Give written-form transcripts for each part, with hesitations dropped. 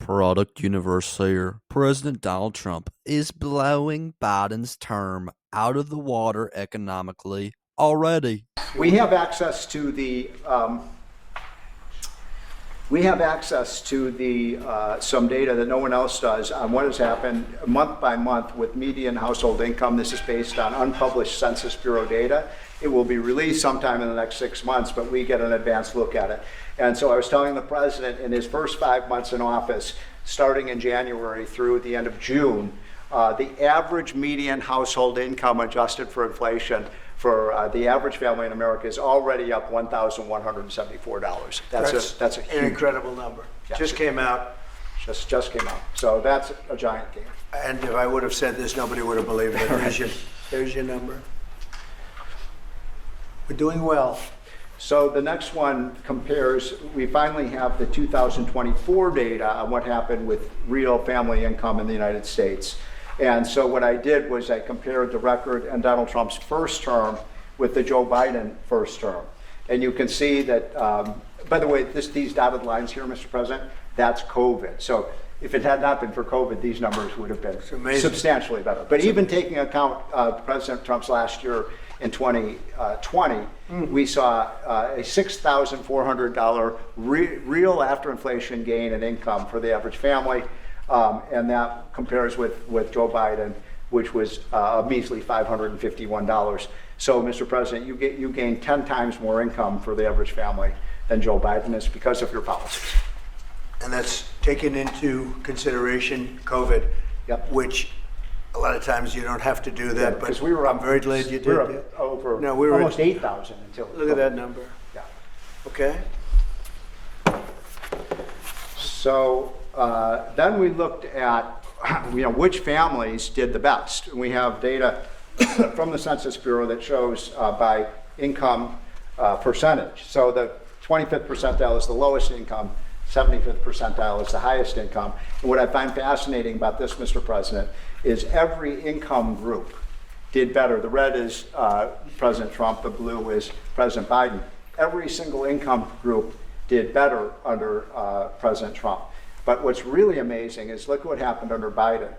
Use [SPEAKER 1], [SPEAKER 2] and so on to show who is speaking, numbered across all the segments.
[SPEAKER 1] product universe here. President Donald Trump is blowing Biden's term out of the water economically already.
[SPEAKER 2] We have access to the some data that no one else does on what has happened month by month with median household income. This is based on unpublished Census Bureau data. It will be released sometime in the next 6 months, but we get an advanced look at it. And so I was telling the president in his first 5 months in office, starting in January through the end of June, the average median household income adjusted for inflation for the average family in America is already up $1,174. That's a huge,
[SPEAKER 3] an incredible number.
[SPEAKER 2] Yeah.
[SPEAKER 3] Just came out.
[SPEAKER 2] Just came out. So that's a giant gain.
[SPEAKER 3] And if I would have said this, nobody would have believed it. There's your number. We're doing well.
[SPEAKER 2] So the next one compares, we finally have the 2024 data on what happened with real family income in the United States. And so what I did was I compared the record in Donald Trump's first term with the Joe Biden first term. And you can see that, by the way, these dotted lines here, Mr. President, that's COVID. So if it had not been for COVID, these numbers would have been substantially better. But even taking account President Trump's last year in 2020, we saw a $6,400 real after inflation gain in income for the average family. And that compares with Joe Biden, which was a measly $551. So, Mr. President, you gain 10 times more income for the average family than Joe Biden is because of your policies.
[SPEAKER 3] And that's taken into consideration COVID,
[SPEAKER 2] Yep.
[SPEAKER 3] which a lot of times you don't have to do that.
[SPEAKER 2] Yeah, because
[SPEAKER 3] but I'm very glad you did.
[SPEAKER 2] We were up over
[SPEAKER 3] we were
[SPEAKER 2] almost 8,000 until.
[SPEAKER 3] Look at that number.
[SPEAKER 2] Yeah.
[SPEAKER 3] Okay.
[SPEAKER 2] So then we looked at which families did the best. And we have data from the Census Bureau that shows by income percentage. So the 25th percentile is the lowest income, 75th percentile is the highest income. And what I find fascinating about this, Mr. President, is every income group did better. The red is President Trump, the blue is President Biden. Every single income group did better under President Trump. But what's really amazing is look what happened under Biden.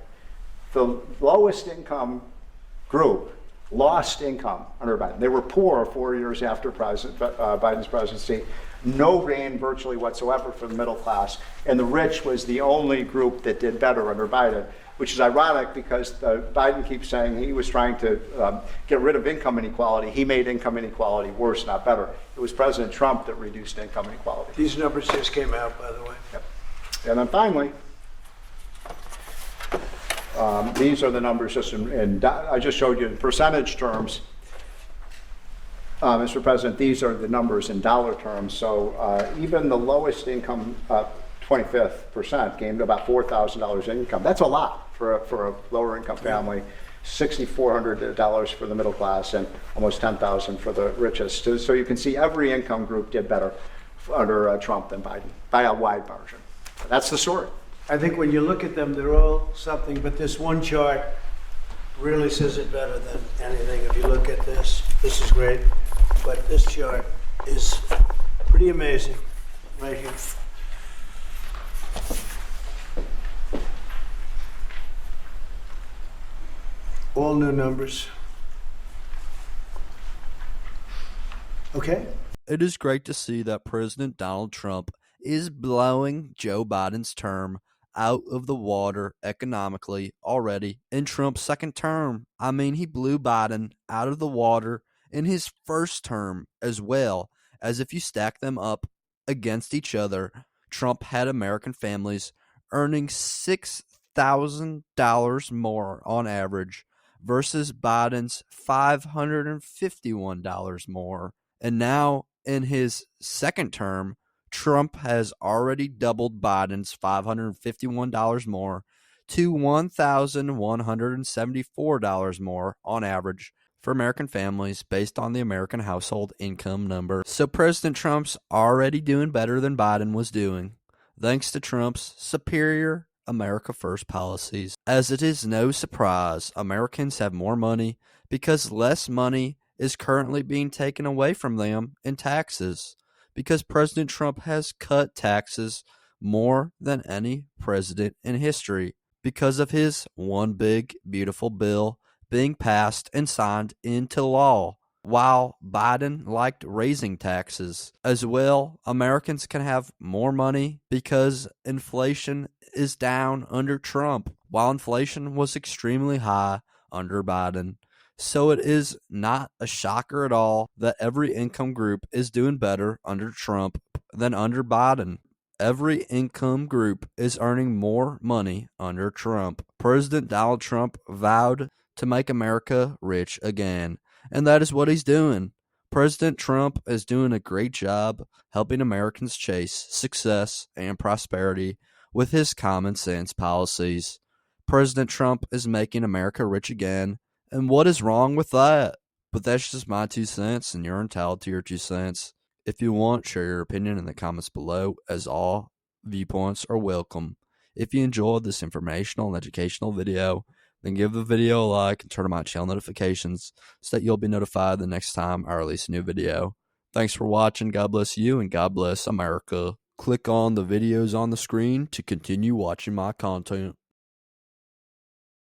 [SPEAKER 2] The lowest income group lost income under Biden. They were poor 4 years after Biden's presidency. No gain virtually whatsoever for the middle class. And the rich was the only group that did better under Biden, which is ironic because Biden keeps saying he was trying to get rid of income inequality. He made income inequality worse, not better. It was President Trump that reduced income inequality.
[SPEAKER 3] These numbers just came out, by the way.
[SPEAKER 2] Yep. And then finally, these are the numbers just I just showed you in percentage terms. Mr. President, these are the numbers in dollar terms. So even the lowest income, 25th percent, gained about $4,000 in income. That's a lot for a lower income family. $6,400 for the middle class and almost $10,000 for the richest. So you can see every income group did better under Trump than Biden by a wide margin. That's the story.
[SPEAKER 3] I think when you look at them, they're all something, but this one chart really says it better than anything. If you look at this is great, but this chart is pretty amazing right here. All new numbers. Okay.
[SPEAKER 1] It is great to see that President Donald Trump is blowing Joe Biden's term out of the water economically already in Trump's second term. I mean, he blew Biden out of the water in his first term as well, as if you stack them up against each other. Trump had American families earning $6,000 more on average versus Biden's $551 more. And now in his second term, Trump has already doubled Biden's $551 more to $1,174 more on average for American families based on the American household income number. So President Trump's already doing better than Biden was doing, thanks to Trump's superior America First policies. As it is no surprise, Americans have more money because less money is currently being taken away from them in taxes, because President Trump has cut taxes more than any president in history because of his one big, beautiful bill being passed and signed into law. While Biden liked raising taxes as well, Americans can have more money because inflation is down under Trump, while inflation was extremely high under Biden. So it is not a shocker at all that every income group is doing better under Trump than under Biden. Every income group is earning more money under Trump. President Donald Trump vowed to make America rich again, and that is what he's doing. President Trump is doing a great job helping Americans chase success and prosperity with his common sense policies. President Trump is making America rich again, and what is wrong with that? But that's just my 2 cents, and you're entitled to your 2 cents. If you want, share your opinion in the comments below, as all viewpoints are welcome. If you enjoyed this informational and educational video, then give the video a like and turn on my channel notifications so that you'll be notified the next time I release a new video. Thanks for watching. God bless you and God bless America. Click on the videos on the screen to continue watching my content.